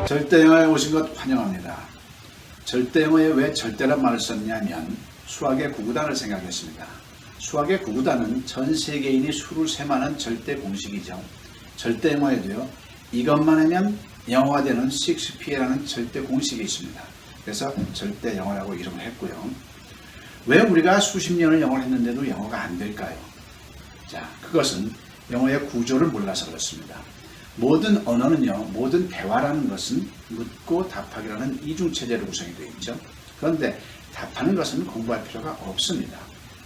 절대영어에 오신 것 환영합니다. 절대영어에 왜 절대란 말을 썼냐면 수학의 구구단을 생각했습니다. 수학의 구구단은 전 세계인이 수를 셈하는 절대 공식이죠. 절대영어에도요, 이것만 하면 영어가 되는 6P라는 절대 공식이 있습니다. 그래서 절대영어라고 이름을 했고요. 왜 우리가 수십 년을 영어를 했는데도 영어가 안 될까요? 자, 그것은 영어의 구조를 몰라서 그렇습니다. 모든 언어는요, 모든 대화라는 것은 묻고 답하기라는 이중체제로 구성이 되어 있죠. 그런데 답하는 것은 공부할 필요가 없습니다.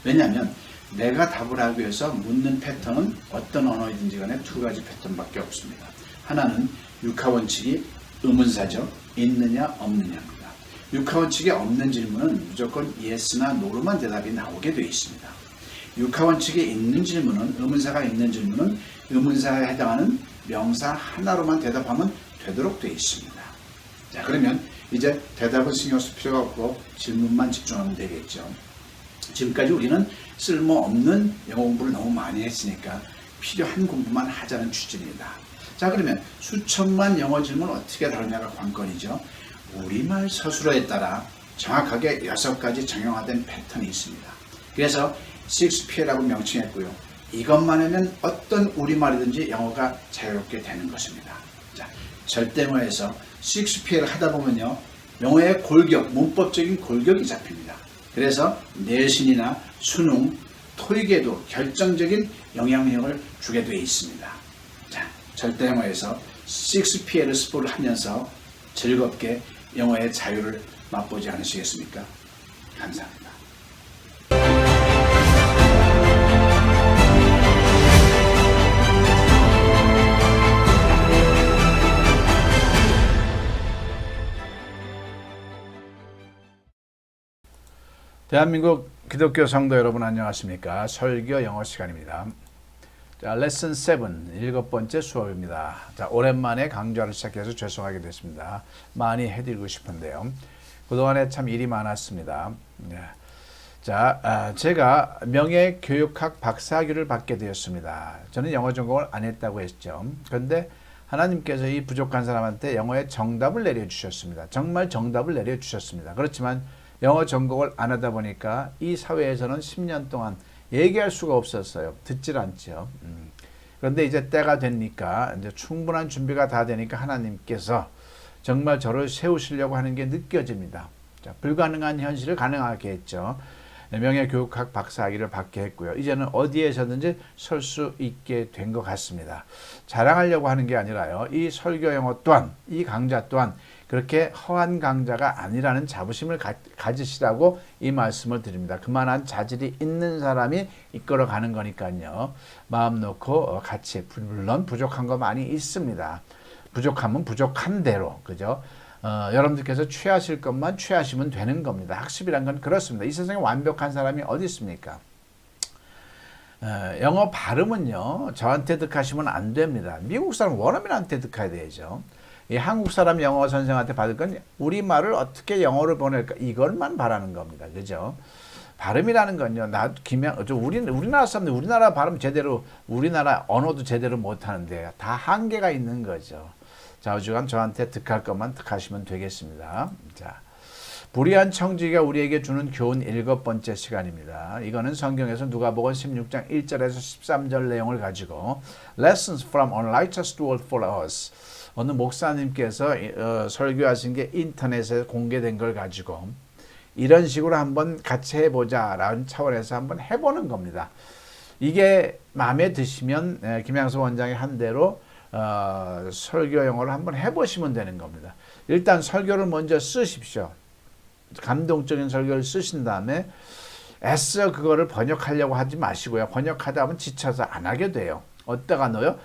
왜냐하면 내가 답을 하기 위해서 묻는 패턴은 어떤 언어이든지 간에 두 가지 패턴밖에 없습니다. 하나는 육하원칙이 의문사죠. 있느냐 없느냐입니다. 육하원칙이 없는 질문은 무조건 yes나 no로만 대답이 나오게 되어 있습니다. 육하원칙이 있는 질문은, 의문사가 있는 질문은 의문사에 해당하는 명사 하나로만 대답하면 되도록 되어 있습니다. 자, 그러면 이제 대답은 신경 쓸 필요가 없고 질문만 집중하면 되겠죠. 지금까지 우리는 쓸모없는 영어 공부를 너무 많이 했으니까 필요한 공부만 하자는 취지입니다. 자, 그러면 수천만 영어 질문을 어떻게 다루냐가 관건이죠. 우리말 서술어에 따라 정확하게 6가지 정형화된 패턴이 있습니다. 그래서 6P라고 명칭했고요. 이것만 하면 어떤 우리말이든지 영어가 자유롭게 되는 것입니다. 자, 절대어에서 6P를 하다 보면요, 영어의 골격, 문법적인 골격이 잡힙니다. 그래서 내신이나 수능, 토익에도 결정적인 영향력을 주게 되어 있습니다. 자, 절대영어에서 6P를 스포를 하면서 즐겁게 영어의 자유를 맛보지 않으시겠습니까? 감사합니다. 대한민국 기독교 성도 여러분 안녕하십니까? 설교 영어 시간입니다. 자, 레슨 7, 7번째 수업입니다. 자, 오랜만에 강좌를 시작해서 죄송하게 됐습니다. 많이 해드리고 싶은데요. 그동안에 참 일이 많았습니다. 네. 자, 제가 명예교육학 박사학위를 받게 되었습니다. 저는 영어 전공을 안 했다고 했죠. 그런데 하나님께서 이 부족한 사람한테 영어의 정답을 내려주셨습니다. 정말 정답을 내려주셨습니다. 그렇지만 영어 전공을 안 하다 보니까 이 사회에서는 10년 동안 얘기할 수가 없었어요. 듣질 않죠. 그런데 이제 때가 되니까 이제 충분한 준비가 다 되니까 하나님께서 정말 저를 세우시려고 하는 게 느껴집니다. 자, 불가능한 현실을 가능하게 했죠. 명예교육학 박사학위를 받게 했고요. 이제는 어디에서든지 설 수 있게 된 것 같습니다. 자랑하려고 하는 게 아니라요. 이 설교 영어 또한, 이 강좌 또한 그렇게 허한 강좌가 아니라는 자부심을 가지시라고 이 말씀을 드립니다. 그만한 자질이 있는 사람이 이끌어가는 거니까요. 마음 놓고 같이, 물론 부족한 거 많이 있습니다. 부족하면 부족한 대로, 그죠? 여러분들께서 취하실 것만 취하시면 되는 겁니다. 학습이란 건 그렇습니다. 이 세상에 완벽한 사람이 어디 있습니까? 영어 발음은요, 저한테 득하시면 안 됩니다. 미국 사람 원어민한테 득해야 되죠. 이 한국 사람 영어 선생한테 받을 건 우리말을 어떻게 영어로 보낼까, 이것만 바라는 겁니다. 그죠? 발음이라는 건요, 우리나라 사람들 우리나라 발음 제대로, 우리나라 언어도 제대로 못하는데 다 한계가 있는 거죠. 좌우지간 저한테 득할 것만 득하시면 되겠습니다. 자, 불의한 청지기가 우리에게 주는 교훈 7번째 시간입니다. 이거는 성경에서 누가복음 16장 1절에서 13절 내용을 가지고 Lessons from Unrighteous World for Us, 어느 목사님께서 설교하신 게 인터넷에 공개된 걸 가지고 이런 식으로 한번 같이 해보자 라는 차원에서 한번 해보는 겁니다. 이게 마음에 드시면 김양수 원장이 한 대로 설교 영어를 한번 해보시면 되는 겁니다. 일단 설교를 먼저 쓰십시오. 감동적인 설교를 쓰신 다음에 애써 그거를 번역하려고 하지 마시고요. 번역하다 보면 지쳐서 안 하게 돼요. 어디다가 넣어요?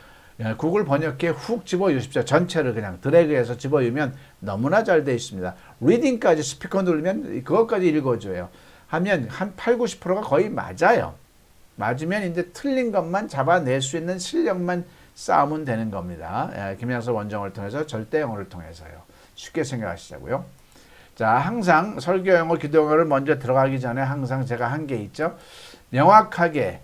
구글 번역기에 훅 집어넣으십시오. 전체를 그냥 드래그해서 집어넣으면 너무나 잘 되어 있습니다. 리딩까지 스피커 누르면 그것까지 읽어줘요. 하면 한 8, 90%가 거의 맞아요. 맞으면 이제 틀린 것만 잡아낼 수 있는 실력만 쌓으면 되는 겁니다. 김양수 원정을 통해서 절대 영어를 통해서요. 쉽게 생각하시자고요. 자, 항상 설교 영어, 기도 영어를 먼저 들어가기 전에 항상 제가 한 게 있죠. 명확하게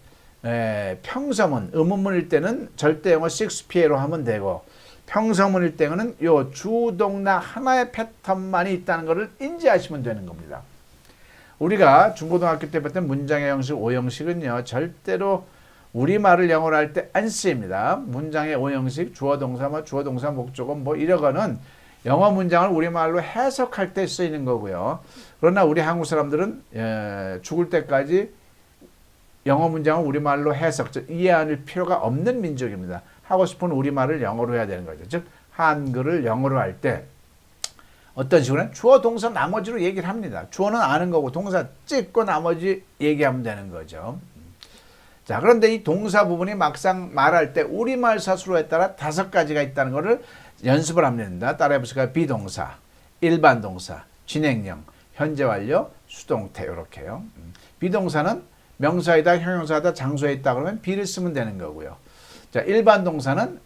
평서문, 의문문일 때는 절대 영어 6PA로 하면 되고 평서문일 때는 요 주동나 하나의 패턴만이 있다는 것을 인지하시면 되는 겁니다. 우리가 중고등학교 때 봤던 문장의 형식, 오형식은요, 절대로 우리말을 영어로 할 때 안 쓰입니다. 문장의 오형식, 주어 동사, 주어 동사 목적어 이런 거는 영어 문장을 우리말로 해석할 때 쓰이는 거고요. 그러나 우리 한국 사람들은 죽을 때까지 영어 문장을 우리말로 해석, 즉 이해할 필요가 없는 민족입니다. 하고 싶은 우리말을 영어로 해야 되는 거죠. 즉 한글을 영어로 할 때 어떤 식으로 주어 동사 나머지로 얘기를 합니다. 주어는 아는 거고 동사 찍고 나머지 얘기하면 되는 거죠. 자, 그런데 이 동사 부분이 막상 말할 때 우리말 사수로에 따라 5가지가 있다는 것을 연습을 하면 됩니다. 따라해 보실까요? 비동사, 일반 동사, 진행형, 현재 완료, 수동태 이렇게요. 비동사는 명사이다, 형용사다, 장소에 있다 그러면 비를 쓰면 되는 거고요. 자, 일반 동사는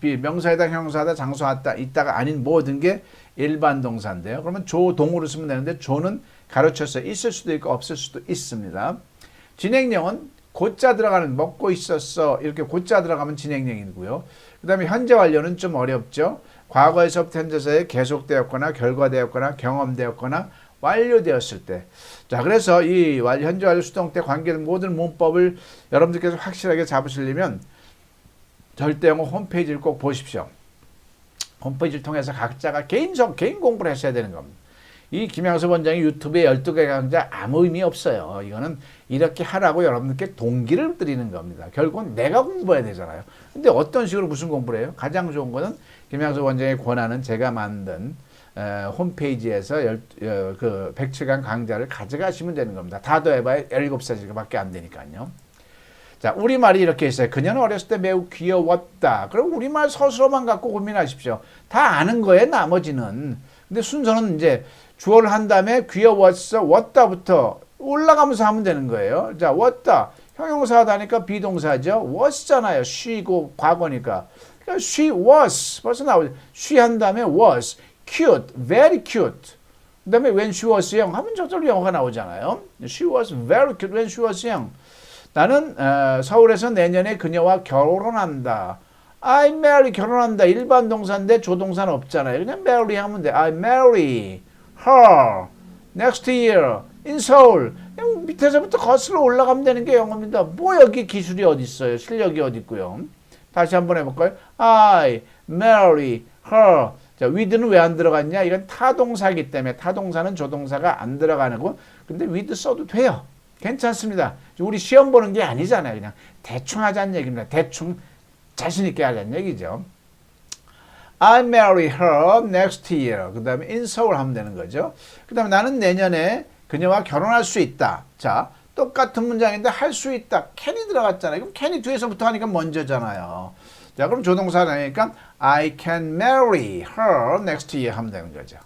명사이다, 형용사다, 장소에 있다가 아닌 모든 게 일반 동사인데요. 그러면 조동으로 쓰면 되는데 조는 가로쳐서 있을 수도 있고 없을 수도 있습니다. 진행형은 고자 들어가는 먹고 있었어 이렇게 고자 들어가면 진행형이고요. 그 다음에 현재 완료는 좀 어렵죠. 과거에서부터 현재사에 계속되었거나 결과되었거나 경험되었거나 완료되었을 때. 자, 그래서 이 현재 완료 수동태 관계된 모든 문법을 여러분들께서 확실하게 잡으시려면 절대영어 홈페이지를 꼭 보십시오. 홈페이지를 통해서 각자가 개인 공부를 하셔야 되는 겁니다. 이 김양섭 원장이 유튜브에 12개 강좌 아무 의미 없어요. 이거는 이렇게 하라고 여러분들께 동기를 드리는 겁니다. 결국은 내가 공부해야 되잖아요. 근데 어떤 식으로 무슨 공부를 해요? 가장 좋은 거는 김양섭 원장의 권하는 제가 만든 홈페이지에서 107강 강좌를 가져가시면 되는 겁니다. 다 더해봐야 17사지밖에 안 되니까요. 자, 우리말이 이렇게 있어요. 그녀는 어렸을 때 매우 귀여웠다. 그럼 우리말 서술어만 갖고 고민하십시오. 다 아는 거예요, 나머지는. 근데 순서는 이제 주어를 한 다음에 귀여웠어, 왔다부터 올라가면서 하면 되는 거예요. 자, 왔다. 형용사다 하니까 비동사죠. was잖아요. she고 과거니까. 그러니까 she was. 벌써 나오죠. she 한 다음에 was. cute. very cute. 그 다음에 when she was young 하면 저절로 영어가 나오잖아요. she was very cute when she was young. 나는 서울에서 내년에 그녀와 결혼한다. I marry 결혼한다. 일반 동사인데 조동사는 없잖아요. 그냥 marry 하면 돼. I marry her next year in Seoul. 그냥 밑에서부터 거슬러 올라가면 되는 게 영어입니다. 뭐 여기 기술이 어디 있어요? 실력이 어디 있고요. 다시 한번 해볼까요? I marry her. 자, with는 왜 안 들어갔냐? 이건 타동사이기 때문에 타동사는 조동사가 안 들어가는 거. 근데 with 써도 돼요. 괜찮습니다. 우리 시험 보는 게 아니잖아요. 그냥 대충 하자는 얘기입니다. 대충 자신 있게 하자는 얘기죠. I marry her next year. 그 다음에 in Seoul 하면 되는 거죠. 그 다음에 나는 내년에 그녀와 결혼할 수 있다. 자, 똑같은 문장인데 할 수 있다. can이 들어갔잖아요. 그럼 can이 뒤에서부터 하니까 먼저잖아요. 자, 그럼 조동사가 되니까 I can marry her next year 하면 되는 거죠.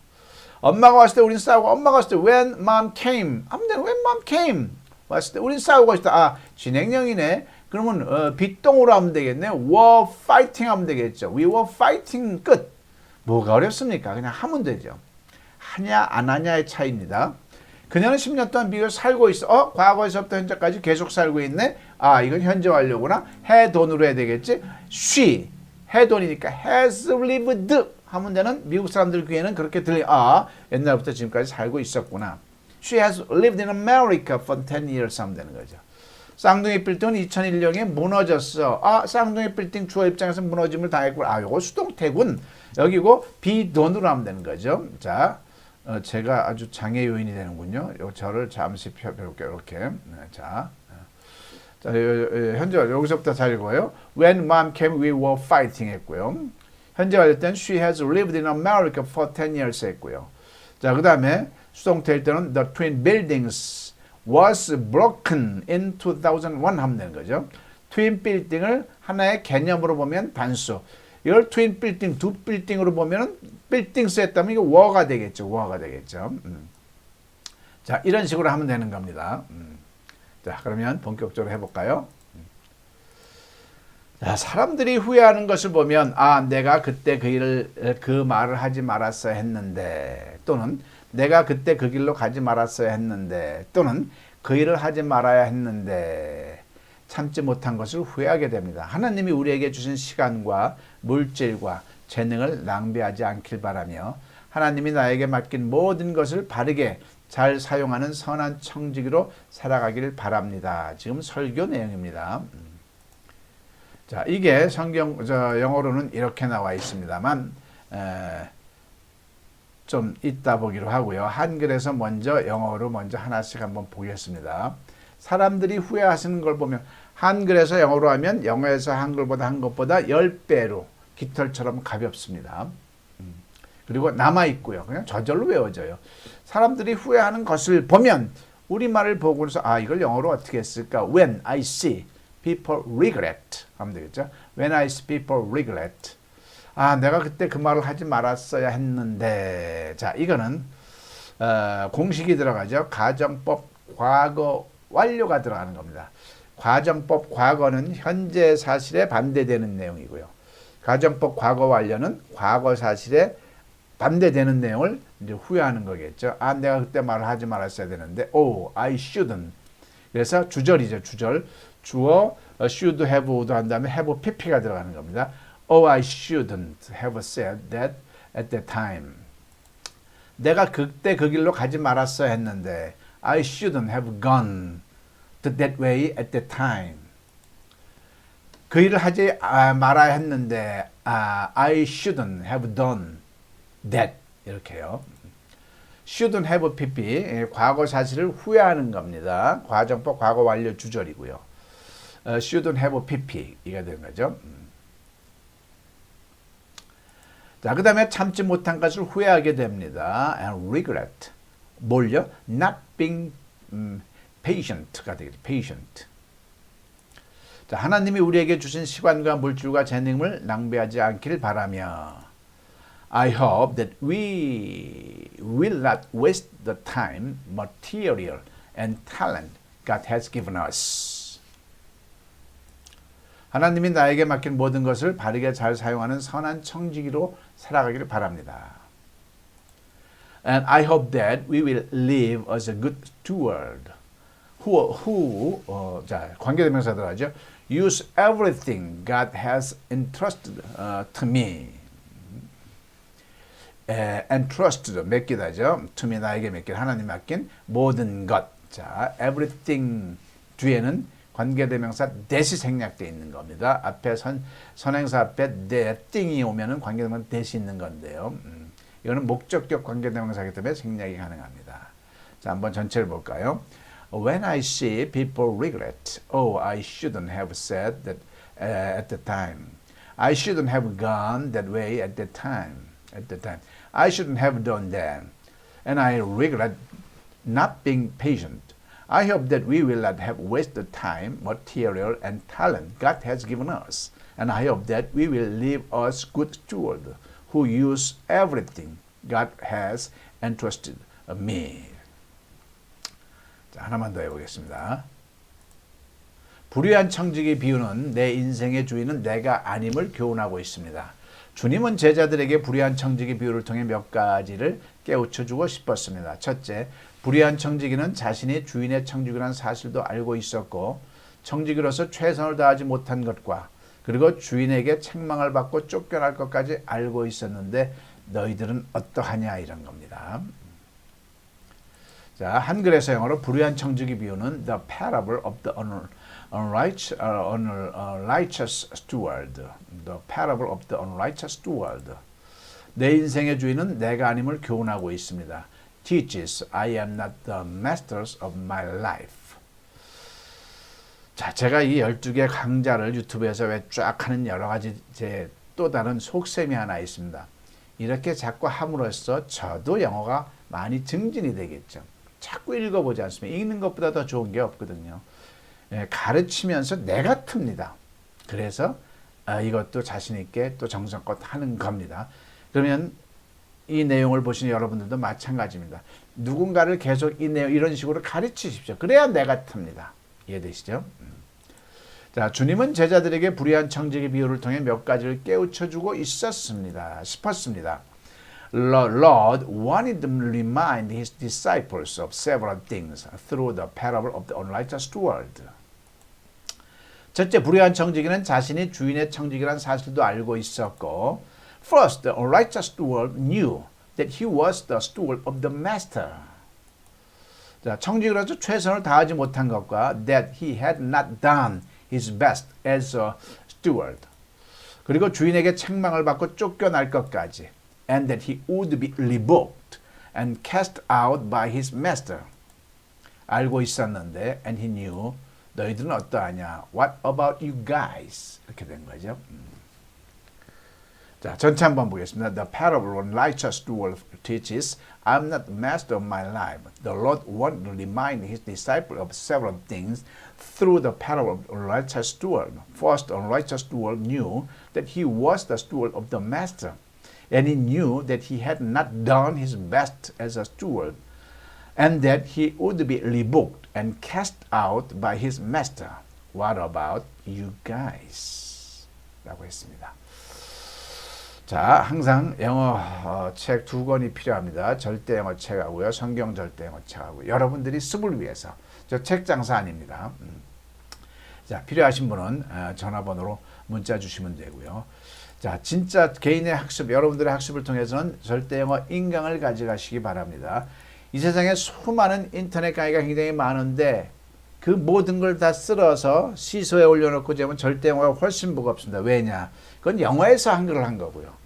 엄마가 왔을 때 우린 싸우고 엄마가 왔을 때 when mom came 하면 되는 when mom came 왔을 때 우린 싸우고 있다. 아, 진행형이네. 그러면 빗동으로 하면 되겠네. were fighting 하면 되겠죠. we were fighting 끝. 뭐가 어렵습니까? 그냥 하면 되죠. 하냐 안 하냐의 차이입니다. 그녀는 10년 동안 미국에 살고 있어. 과거에서부터 현재까지 계속 살고 있네. 아, 이건 현재 완료구나. had on으로 해야 되겠지. she had on이니까 has lived 하면 되는 미국 사람들 귀에는 그렇게 들려. 아, 옛날부터 지금까지 살고 있었구나. She has lived in America for 10 years 하면 되는 거죠. 쌍둥이 빌딩은 2001년에 무너졌어. 아, 쌍둥이 빌딩 주어 입장에서 무너짐을 당했고, 아, 요거 수동태군. 여기고 비돈으로 하면 되는 거죠. 자, 제가 아주 장애 요인이 되는군요. 요 저를 잠시 펴볼게요. 이렇게. 자, 현재 여기서부터 잘 읽어요. When mom came, we were fighting 했고요. 현재 완료 때는 she has lived in America for 10 years 했고요. 자, 그 다음에 수동태일 때는 the twin buildings was broken in 2001 하면 되는 거죠. 트윈 빌딩을 하나의 개념으로 보면 단수. 이걸 트윈 빌딩, 두 빌딩으로 보면은 빌딩스 했다면 이거 워가 되겠죠. 워가 되겠죠. 자, 이런 식으로 하면 되는 겁니다. 자, 그러면 본격적으로 해볼까요? 자, 사람들이 후회하는 것을 보면 아, 내가 그때 그 말을 하지 말았어야 했는데 또는 내가 그때 그 길로 가지 말았어야 했는데 또는 그 일을 하지 말아야 했는데 참지 못한 것을 후회하게 됩니다. 하나님이 우리에게 주신 시간과 물질과 재능을 낭비하지 않길 바라며 하나님이 나에게 맡긴 모든 것을 바르게 잘 사용하는 선한 청지기로 살아가길 바랍니다. 지금 설교 내용입니다. 자, 이게 성경 영어로는 이렇게 나와 있습니다만 좀 이따 보기로 하고요. 한글에서 먼저 영어로 먼저 하나씩 한번 보겠습니다. 사람들이 후회하시는 걸 보면 한글에서 영어로 하면 영어에서 한글보다 한 것보다 10배로 깃털처럼 가볍습니다. 그리고 남아있고요. 그냥 저절로 외워져요. 사람들이 후회하는 것을 보면 우리말을 보고서 아 이걸 영어로 어떻게 했을까? When I see people regret 하면 되겠죠. When I see people regret. 아 내가 그때 그 말을 하지 말았어야 했는데. 자 이거는 공식이 들어가죠. 가정법 과거 완료가 들어가는 겁니다. 가정법 과거는 현재 사실에 반대되는 내용이고요. 가정법 과거 완료는 과거 사실에 반대되는 내용을 이제 후회하는 거겠죠. 아, 내가 그때 말을 하지 말았어야 되는데, oh, I shouldn't. 그래서 주절이죠, 주절. 주어 should have도 한 다음에 have pp가 들어가는 겁니다. Oh, I shouldn't have said that at that time. 내가 그때 그 길로 가지 말았어야 했는데, I shouldn't have gone that way at that time. 그 일을 하지 말아야 했는데, I shouldn't have done that 이렇게요. shouldn't have pp 과거 사실을 후회하는 겁니다. 과정법 과거 완료 주절이고요. shouldn't have pp 이가 되는 거죠. 자, 그다음에 참지 못한 것을 후회하게 됩니다. and regret 뭘요? not being patient가 되겠죠. patient. 자, 하나님이 우리에게 주신 시간과 물질과 재능을 낭비하지 않기를 바라며 I hope that we will not waste the time, material, and talent God has given us. 하나님이 나에게 맡긴 모든 것을 바르게 잘 사용하는 선한 청지기로 살아가기를 바랍니다. And I hope that we will live as a good steward 자, 관계대명사 들어가죠. Use everything God has entrusted to me. entrusted 맡기다죠. to me 나에게 맡긴 하나님 맡긴 모든 것. 자, everything 뒤에는 관계대명사 that이 생략되어 있는 겁니다. 앞에 선행사 앞에 that이 오면은 관계대명사 that이 있는 건데요. 이거는 목적격 관계대명사이기 때문에 생략이 가능합니다. 자, 한번 전체를 볼까요? When I see people regret, oh, I shouldn't have said that at the time. I shouldn't have gone that way at the time. I shouldn't have done that. And I regret not being patient. I hope that we will not have wasted time, material, and talent God has given us. And I hope that we will live as good stewards who use everything God has entrusted me. 자, 하나만 더 해보겠습니다. 불의한 청지기 비유는 내 인생의 주인은 내가 아님을 교훈하고 있습니다. 주님은 제자들에게 불의한 청지기 비유를 통해 몇 가지를 깨우쳐주고 싶었습니다. 첫째, 불의한 청지기는 자신이 주인의 청지기라는 사실도 알고 있었고 청지기로서 최선을 다하지 못한 것과 그리고 주인에게 책망을 받고 쫓겨날 것까지 알고 있었는데 너희들은 어떠하냐 이런 겁니다. 자, 한글에서 영어로 불의한 청지기 비유는 The Parable of the Unrighteous Steward. The Parable of the Unrighteous Steward. 내 인생의 주인은 내가 아님을 교훈하고 있습니다. Teaches I am not the masters of my life. 자, 제가 이 12개 강좌를 유튜브에서 왜 쫙 하는 여러 가지 제 또 다른 속셈이 하나 있습니다. 이렇게 자꾸 함으로써 저도 영어가 많이 증진이 되겠죠. 자꾸 읽어보지 않습니까? 읽는 것보다 더 좋은 게 없거든요. 가르치면서 내가 틉니다. 그래서 이것도 자신 있게 또 정성껏 하는 겁니다. 그러면 이 내용을 보시는 여러분들도 마찬가지입니다. 누군가를 계속 이 내용 이런 식으로 가르치십시오. 그래야 내가 틉니다. 이해되시죠? 자, 주님은 제자들에게 불의한 청지기 비유를 통해 몇 가지를 깨우쳐주고 싶었습니다. Lord wanted them to remind his disciples of several things through the parable of the unrighteous steward. 첫째, 불의한 청지기는 자신이 주인의 청지기란 사실도 알고 있었고, first, the unrighteous steward knew that he was the steward of the master. 자, 청지기로서 최선을 다하지 못한 것과 that he had not done his best as a steward. 그리고 주인에게 책망을 받고 쫓겨날 것까지. And that he would be rebuked and cast out by his master. 알고 있었는데 and he knew 너희들은 어떠하냐? What about you guys? 이렇게 된 거죠. 자, 전체 한번 보겠습니다. The parable of righteous steward teaches, I'm not the master of my life. The Lord wanted to remind his disciple of several things through the parable of righteous steward. First, the righteous steward knew that he was the steward of the master, and he knew that he had not done his best as a steward, and that he would be rebuked and cast out by his master. What about you guys? 라고 했습니다. 자, 항상 영어 책 2권이 필요합니다. 절대 영어 책하고요. 성경 절대 영어 책하고요. 여러분들이 습을 위해서. 저 책 장사 아닙니다. 자, 필요하신 분은 전화번호로 문자 주시면 되고요. 자, 진짜 개인의 학습, 여러분들의 학습을 통해서는 절대 영어 인강을 가져가시기 바랍니다. 이 세상에 수많은 인터넷 강의가 굉장히 많은데 그 모든 걸 다 쓸어서 시소에 올려놓고 재면 절대 영어가 훨씬 무겁습니다. 왜냐? 그건 영어에서 한글을 한 거고요.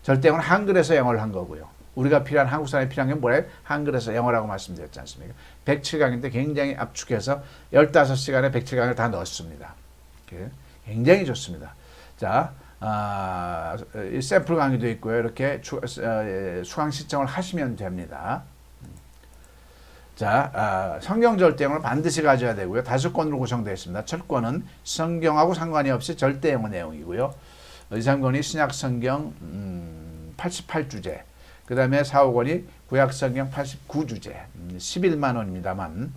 절대 영어는 한글에서 영어를 한 거고요. 우리가 필요한 한국 사람이 필요한 게 뭐예요? 한글에서 영어라고 말씀드렸지 않습니까? 107강인데 굉장히 압축해서 15시간에 107강을 다 넣었습니다. 굉장히 좋습니다. 자, 이 샘플 강의도 있고요. 이렇게 수강 신청을 하시면 됩니다. 자, 성경 절대 영어를 반드시 가져야 되고요. 5권으로 구성되어 있습니다. 첫 권은 성경하고 상관이 없이 절대 영어 내용이고요. 2, 3권이 신약 성경 88주제, 그 다음에 4, 5권이 구약 성경 89주제, 11만 원입니다만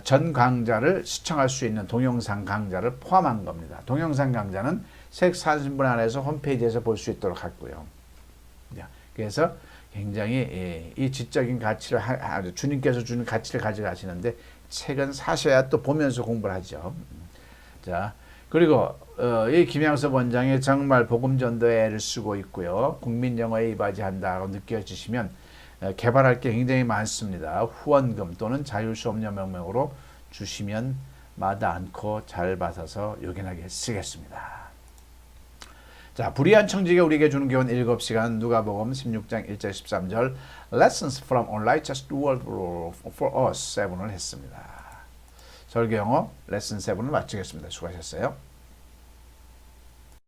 전 강좌를 시청할 수 있는 동영상 강좌를 포함한 겁니다. 동영상 강좌는 책 사신 분 안에서 홈페이지에서 볼 수 있도록 하고요. 그래서 굉장히 이 지적인 가치를 주님께서 주는 가치를 가져가시는데 책은 사셔야 또 보면서 공부를 하죠. 자, 그리고 이 김양섭 원장이 정말 복음 전도에 애를 쓰고 있고요. 국민 영어에 이바지한다고 느껴지시면 개발할 게 굉장히 많습니다. 후원금 또는 자율수업료 명목으로 주시면 마다 않고 잘 받아서 요긴하게 쓰겠습니다. 자, 불의한 청지기가 우리에게 주는 교훈 7시간 누가복음 16장 1절 13절 Lessons from Unrighteous Steward for Us 7을 했습니다. 설교 영어 레슨 7을 마치겠습니다. 수고하셨어요.